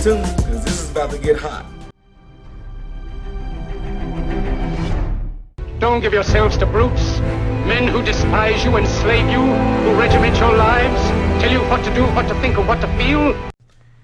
tuned because this is about to get hot. Don't give yourselves to brutes, men who despise you, enslave you, who regiment your lives, tell you what to do, what to think, and what to feel.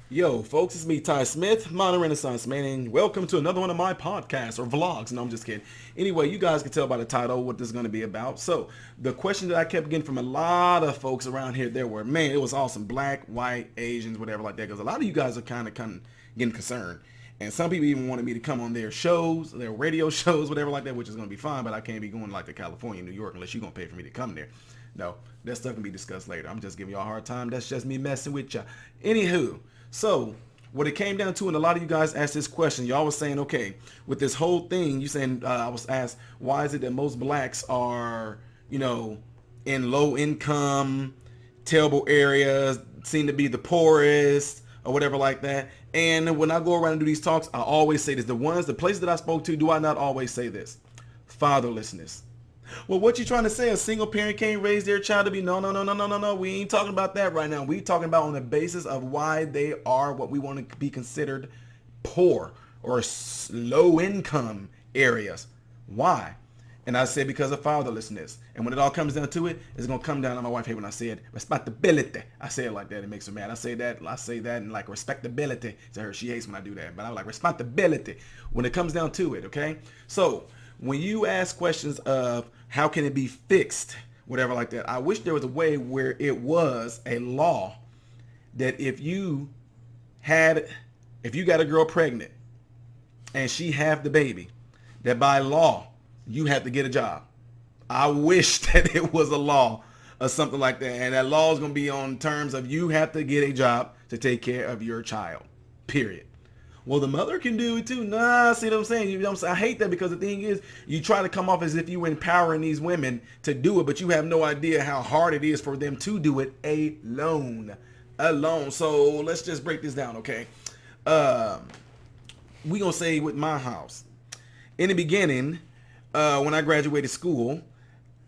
Yo, folks, it's me, Ty Smith, Modern Renaissance Man, and welcome to another one of my podcasts, or vlogs. No, I'm just kidding. Anyway, you guys can tell by the title what this is going to be about. So, the question that I kept getting from a lot of folks around here, there were, man, it was awesome. Black, white, Asians, whatever like that, because a lot of you guys are kind of getting concerned. And some people even wanted me to come on their shows, their radio shows, whatever like that, which is going to be fine, but I can't be going like to California, New York, unless you're going to pay for me to come there. No, that stuff can be discussed later. I'm just giving y'all a hard time. That's just me messing with y'all. Anywho, so what it came down to, and a lot of you guys asked this question, y'all was saying, okay, with this whole thing, you saying, I was asked, why is it that most blacks are, in low income, terrible areas, seem to be the poorest, or whatever like that. And when I go around and do these talks, I always say this. The places that I spoke to, do I not always say this? Fatherlessness. Well, what you trying to say? A single parent can't raise their child to be? No. We ain't talking about that right now. We talking about on the basis of why they are what we want to be considered poor or low income areas. Why? And I said because of fatherlessness. And when it all comes down to it, it's going to come down on my wife here when I said respectability. I say it like that. It makes her mad. I say that and like respectability to her. She hates when I do that. But I like respectability when it comes down to it, okay? So when you ask questions of how can it be fixed, whatever like that, I wish there was a way where it was a law that if you got a girl pregnant and she have the baby, that by law, you have to get a job. I wish that it was a law or something like that. And that law is going to be on terms of you have to get a job to take care of your child, period. Well, the mother can do it too. Nah, see what I'm saying? You know what I'm saying? I hate that because the thing is, you try to come off as if you were empowering these women to do it, but you have no idea how hard it is for them to do it alone. So let's just break this down, okay? We gonna say with my house. In the beginning, when I graduated school,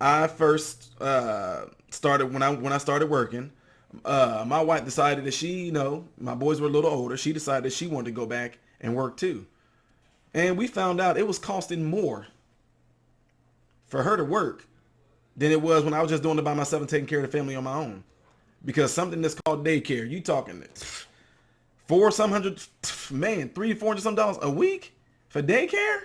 I first started when I started working. My wife decided that she, my boys were a little older. She decided that she wanted to go back and work too. And we found out it was costing more for her to work than it was when I was just doing it by myself and taking care of the family on my own. Because something that's called daycare, you talking $300-400 some dollars a week for daycare?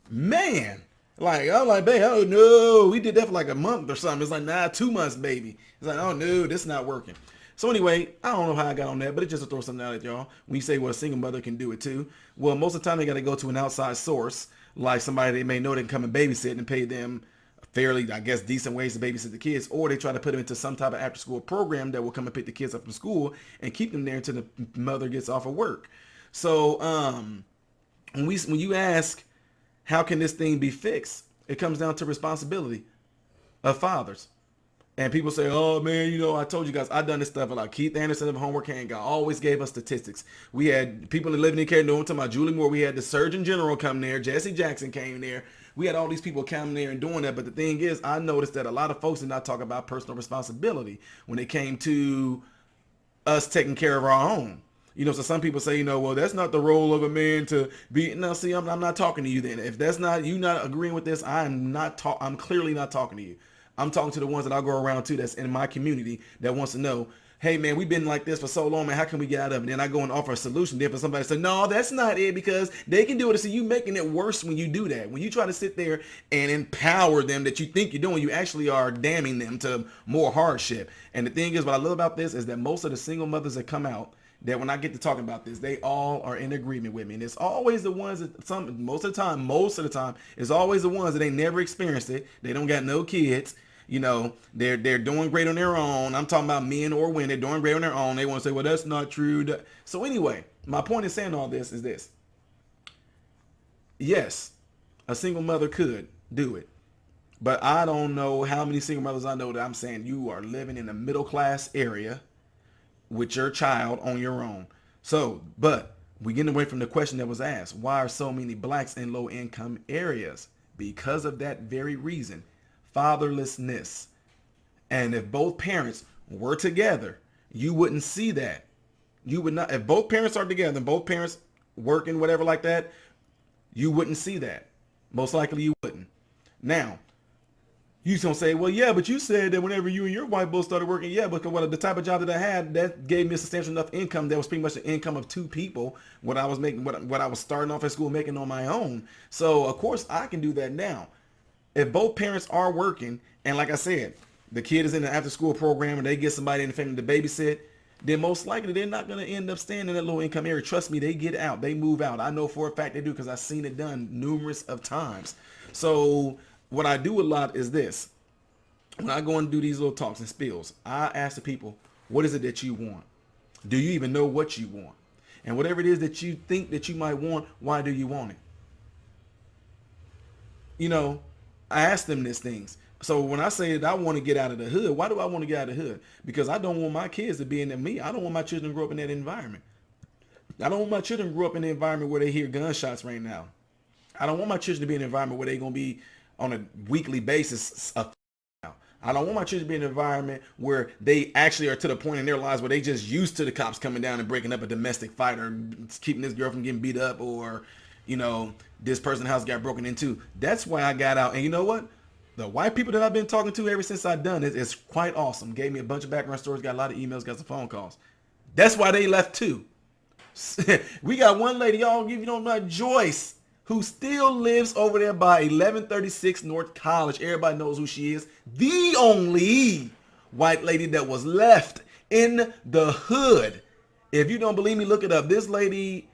Man, I'm like, babe, oh no, we did that for like a month or something. It's like, nah, 2 months, baby. It's like, oh no, this is not working. So anyway, I don't know how I got on that, but it's just to throw something out at y'all. When you say, well, a single mother can do it too. Well, most of the time they got to go to an outside source, like somebody they may know they can come and babysit and pay them fairly, I guess, decent ways to babysit the kids, or they try to put them into some type of after school program that will come and pick the kids up from school and keep them there until the mother gets off of work. So, when you ask, how can this thing be fixed? It comes down to responsibility of fathers. And people say, oh man, I told you guys, I done this stuff. Like Keith Anderson of Homework Hangout always gave us statistics. We had people in Living in Care doing, talking about Julie Moore. We had the Surgeon General come there. Jesse Jackson came there. We had all these people coming there and doing that. But the thing is, I noticed that a lot of folks did not talk about personal responsibility when it came to us taking care of our own. So some people say, well, that's not the role of a man to be. No, see, I'm not talking to you then. If that's not, you not agreeing with this, I'm clearly not talking to you. I'm talking to the ones that I go around to that's in my community that wants to know, hey man, we've been like this for so long, man, how can we get out of it? Then I go and offer a solution. Then for somebody to say, no, that's not it, because they can do it. So you making it worse when you do that. When you try to sit there and empower them that you think you're doing, you actually are damning them to more hardship. And the thing is, what I love about this is that most of the single mothers that come out, that when I get to talking about this, they all are in agreement with me. And it's always the ones that most of the time, it's always the ones that ain't never experienced it. They don't got no kids. They're doing great on their own. I'm talking about men or women. They're doing great on their own. They want to say, well, that's not true. So anyway, my point in saying all this is this. Yes, a single mother could do it. But I don't know how many single mothers I know that I'm saying you are living in a middle class area with your child on your own. So, but we're getting away from the question that was asked. Why are so many blacks in low income areas? Because of that very reason, fatherlessness. And if both parents were together, you wouldn't see that. You would not, if both parents are together and both parents working, whatever like that, you wouldn't see that. Most likely you wouldn't. Now, you gonna say, well, yeah, but you said that whenever you and your wife both started working, yeah, because the type of job that I had, that gave me a substantial enough income that was pretty much the income of two people. What I was making, what I was starting off at school making on my own. So of course I can do that now. If both parents are working, and like I said, the kid is in the after school program and they get somebody in the family to babysit, then most likely they're not going to end up staying in that low income area. Trust me, they get out, they move out. I know for a fact they do because I've seen it done numerous of times. So what I do a lot is this. When I go and do these little talks and spills, I ask the people, what is it that you want? Do you even know what you want? And whatever it is that you think that you might want, why do you want it? You know, I ask them these things. So when I say that I want to get out of the hood, why do I want to get out of the hood? Because I don't want my kids to be in me. I don't want my children to grow up in that environment. I don't want my children to grow up in an environment where they hear gunshots right now. I don't want my children to be in an environment where they're going to be on a weekly basis. I don't want my children to be in an environment where they actually are to the point in their lives where they just used to the cops coming down and breaking up a domestic fight or keeping this girl from getting beat up or, you know, this person's house got broken into. That's why I got out. And you know what? The white people that I've been talking to ever since I've done it is quite awesome. Gave me a bunch of background stories, got a lot of emails, got some phone calls. That's why they left too. We got one lady, y'all, if you don't know, Joyce, who still lives over there by 1136 North College. Everybody knows who she is. The only white lady that was left in the hood. If you don't believe me, look it up. This lady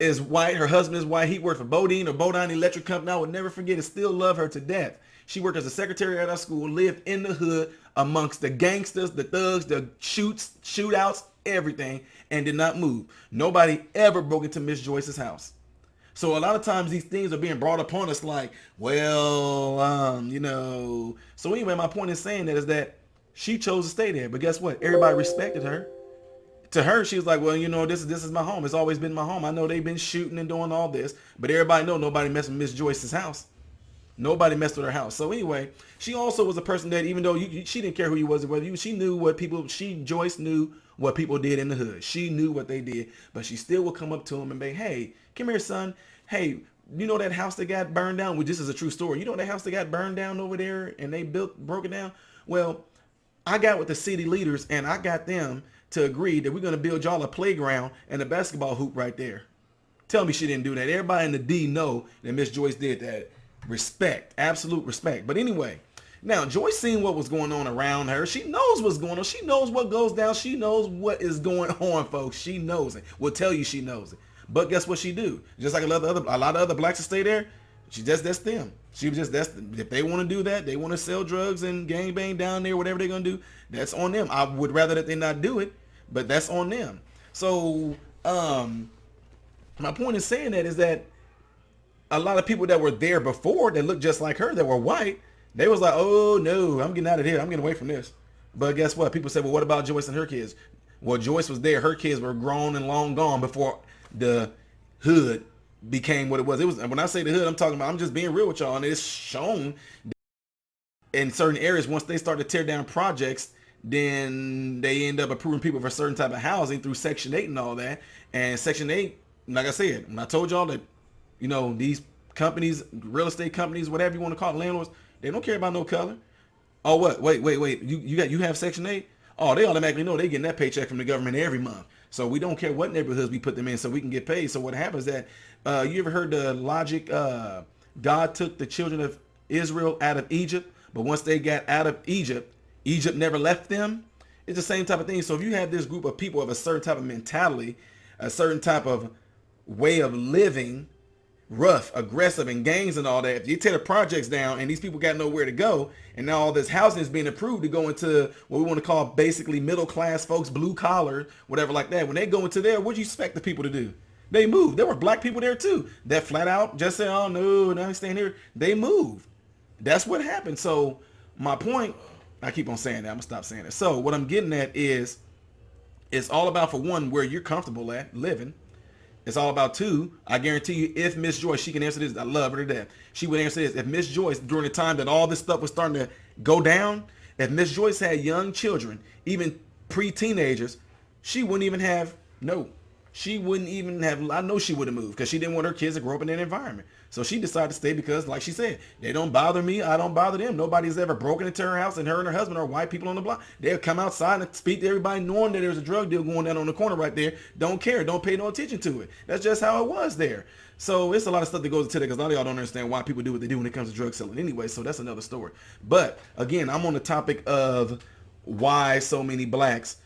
is white. Her husband is white. He worked for Bodine or Bodine Electric Company. I would never forget it. Still love her to death. She worked as a secretary at our school, lived in the hood amongst the gangsters, the thugs, the shootouts, everything, and did not move. Nobody ever broke into Miss Joyce's house. So a lot of times these things are being brought upon us like, well, you know. So anyway, my point in saying that is that she chose to stay there. But guess what? Everybody respected her. To her, she was like, well, you know, this is my home. It's always been my home. I know they've been shooting and doing all this, but everybody know nobody messed with Miss Joyce's house. Nobody messed with her house. So anyway, she also was a person that even though she didn't care who you was or whether you, she knew what people, Joyce knew what people did in the hood. She knew what they did, but she still would come up to him and be, hey, come here, son. Hey, you know that house that got burned down? Well, this is a true story. You know that house that got burned down over there and they broke it down? Well, I got with the city leaders and I got them to agree that we're going to build y'all a playground and a basketball hoop right there. Tell me she didn't do that. Everybody in the D know that Miss Joyce did that. Respect, absolute respect. But anyway, now Joyce seen what was going on around her. She knows what's going on. She knows what goes down. She knows what is going on, folks. She knows it. Will tell you she knows it. But guess what she do? Just like a lot of other blacks that stay there, that's them. She was just, if they want to do that, they want to sell drugs and gangbang down there, whatever they're going to do, that's on them. I would rather that they not do it, but that's on them. So, my point in saying that is that a lot of people that were there before that looked just like her, that were white, they was like, oh no, I'm getting out of here. I'm getting away from this. But guess what? People said, well, what about Joyce and her kids? Well, Joyce was there. Her kids were grown and long gone before the hood became what it was. When I say the hood, I'm talking about, I'm just being real with y'all. And it's shown in certain areas, once they start to tear down projects, then they end up approving people for certain type of housing through Section 8 and all that. And Section 8, like I said, when I told y'all that, you know, these companies, real estate companies, whatever you want to call it, landlords, they don't care about no color. Oh, what? Wait. You have Section 8? Oh, they automatically know they getting that paycheck from the government every month. So we don't care what neighborhoods we put them in so we can get paid. So what happens is that, you ever heard the logic, God took the children of Israel out of Egypt, but once they got out of Egypt, Egypt never left them? It's the same type of thing. So if you have this group of people of a certain type of mentality, a certain type of way of living, rough, aggressive, and gangs and all that, if you tear the projects down and these people got nowhere to go, and now all this housing is being approved to go into what we want to call basically middle class folks, blue collar, whatever like that, when they go into there, what do you expect the people to do? They move. There were black people there too that flat out just said, oh no, I'm staying here. They moved. That's what happened. So my point, I keep on saying that, I'm gonna stop saying it. So what I'm getting at is, it's all about, for one, where you're comfortable at living. It's all about, two, I guarantee you, if Miss Joyce, she can answer this, I love her to death, she would answer this. If Miss Joyce, during the time that all this stuff was starting to go down, if Miss Joyce had young children, even pre-teenagers, she wouldn't even have, no, she wouldn't even have, I know she would have moved because she didn't want her kids to grow up in that environment. So she decided to stay because, like she said, they don't bother me. I don't bother them. Nobody's ever broken into her house, and her and her husband are white people on the block. They'll come outside and speak to everybody knowing that there's a drug deal going down on the corner right there. Don't care. Don't pay no attention to it. That's just how it was there. So it's a lot of stuff that goes into that because a lot of y'all don't understand why people do what they do when it comes to drug selling anyway. So that's another story. But again, I'm on the topic of why so many blacks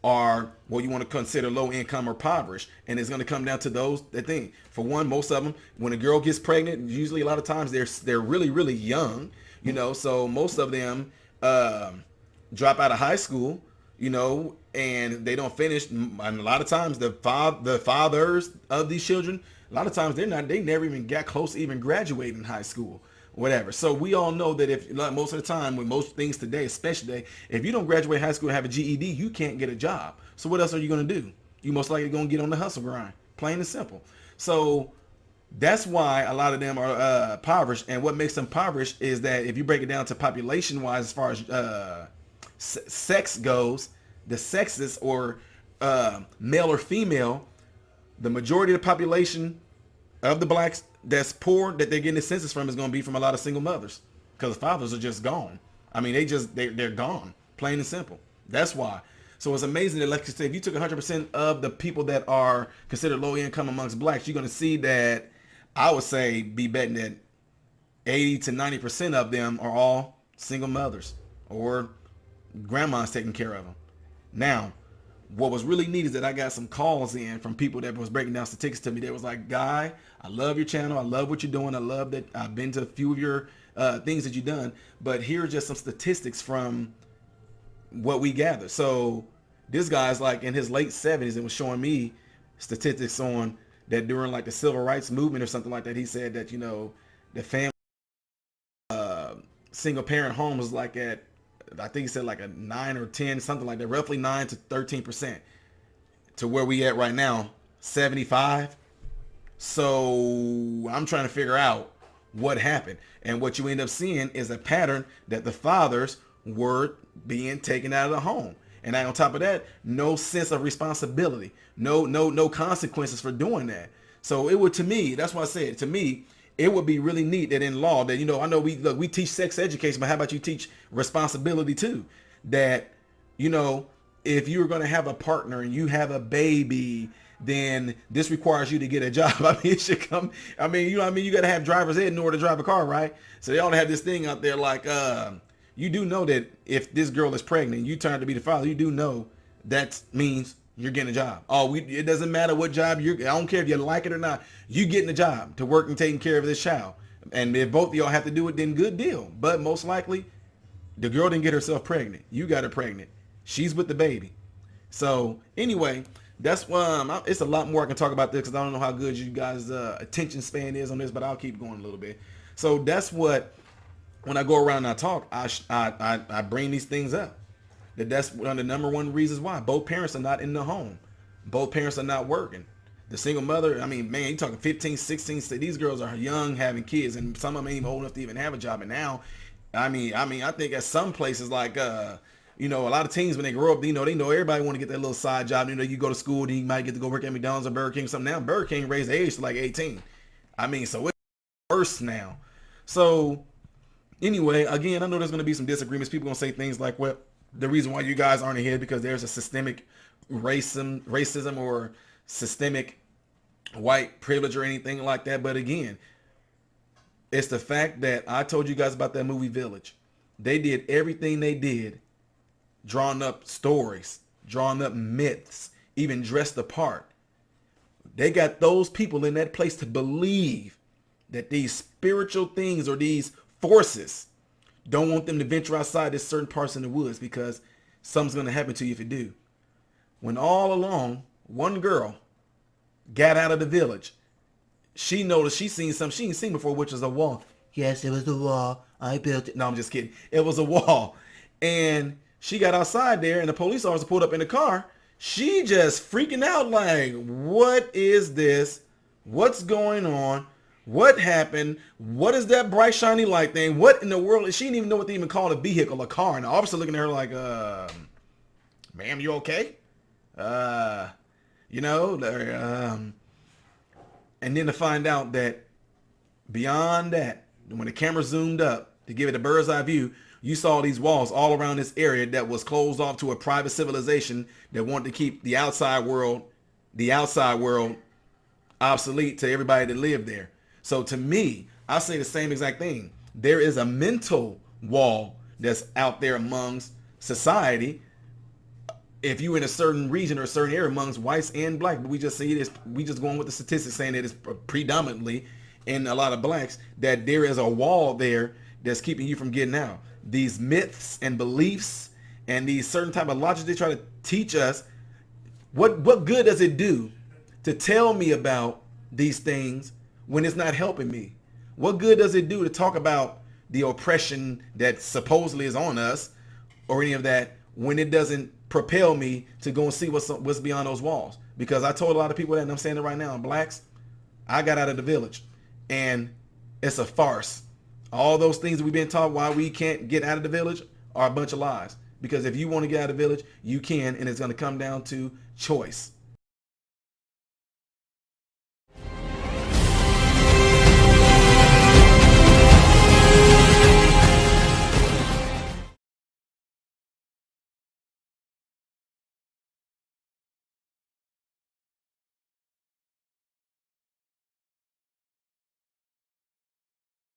are what you want to consider low income or impoverished, and it's going to come down to that thing. For one, most of them, when a girl gets pregnant, usually a lot of times they're really, really young, you know. So most of them drop out of high school, you know, and they don't finish. And a lot of times the fathers of these children, a lot of times they never even got close to even graduating high school. Whatever. So we all know that if, like, most of the time with most things today, especially today, if you don't graduate high school and have a GED, you can't get a job. So what else are you going to do? You most likely going to get on the hustle grind, plain and simple. So that's why a lot of them are impoverished. And what makes them impoverished is that if you break it down to population wise, as far as sex goes, the sexes or male or female, the majority of the population of the blacks that's poor that they're getting the census from is going to be from a lot of single mothers because the fathers are just gone. I mean, they're gone, plain and simple. That's why. So it's amazing that, like you said, if you took 100% of the people that are considered low income amongst blacks, you're going to see that, I would say, be betting that 80 to 90% of them are all single mothers or grandma's taking care of them. Now, what was really neat is that I got some calls in from people that was breaking down statistics to me. They was like, Guy, I love your channel. I love what you're doing. I love that I've been to a few of your things that you've done. But here are just some statistics from what we gather. So this guy's like in his late 70s and was showing me statistics on that during like the civil rights movement or something like that. He said that, you know, the family single parent home was like at, I think he said like a 9 or 10, something like that, roughly 9 to 13%, to where we at right now, 75. So I'm trying to figure out what happened. And what you end up seeing is a pattern that the fathers were being taken out of the home. And on top of that, no sense of responsibility, no consequences for doing that. So it would, to me, that's why I said, to me, it would be really neat that in law that, you know, I know we teach sex education, but how about you teach responsibility too? That, you know, if you're going to have a partner and you have a baby, then this requires you to get a job. I mean, it should come. I mean, you know what I mean? You got to have driver's ed in order to drive a car, right? So they ought to have this thing out there like, you do know that if this girl is pregnant, you turn out to be the father, you do know that means you're getting a job. It doesn't matter what job I don't care if you like it or not. You getting a job to work and taking care of this child. And if both of y'all have to do it, then good deal. But most likely, the girl didn't get herself pregnant. You got her pregnant. She's with the baby. So anyway, that's it's a lot more I can talk about this because I don't know how good you guys' attention span is on this, but I'll keep going a little bit. So that's what, when I go around and I talk, I bring these things up. That's one of the number one reasons why both parents are not in the home. Both parents are not working. The single mother, I mean, man, you're talking 15, 16, these girls are young having kids, and some of them ain't even old enough to even have a job. And now, I think at some places like, you know, a lot of teens when they grow up, you know, they know everybody want to get that little side job. You know, you go to school, then you might get to go work at McDonald's or Burger King or something. Now Burger King raised the age to like 18. I mean, so it's worse now. So anyway, again, I know there's going to be some disagreements. People going to say things like, well, the reason why you guys aren't ahead because there's a systemic racism or systemic white privilege or anything like that. But again, it's the fact that I told you guys about that movie Village. They did everything they did, drawing up stories, drawing up myths, even dressed the part. They got those people in that place to believe that these spiritual things or these forces don't want them to venture outside this certain parts in the woods because something's going to happen to you if you do. When all along, one girl got out of the village. She noticed she seen something she ain't seen before, which was a wall. Yes, it was a wall. I built it. No, I'm just kidding. It was a wall. And she got outside there and the police officer pulled up in the car. She just freaking out like, what is this? What's going on? What happened? What is that bright shiny light thing? What in the world? She didn't even know what they even called a vehicle, a car. And the officer looking at her like, ma'am, you okay? You know, and then to find out that beyond that, when the camera zoomed up to give it a bird's eye view, you saw these walls all around this area that was closed off to a private civilization that wanted to keep the outside world obsolete to everybody that lived there. So to me, I say the same exact thing. There is a mental wall that's out there amongst society. If you in a certain region or a certain area amongst whites and black, but we just see this, we just going with the statistics saying that it's predominantly in a lot of blacks, that there is a wall there that's keeping you from getting out. These myths and beliefs and these certain type of logic they try to teach us, what good does it do to tell me about these things when it's not helping me? What good does it do to talk about the oppression that supposedly is on us or any of that when it doesn't propel me to go and see what's beyond those walls? Because I told a lot of people that, and I'm saying it right now, blacks, I got out of the village and it's a farce. All those things that we've been taught why we can't get out of the village are a bunch of lies. Because if you want to get out of the village, you can, and it's going to come down to choice.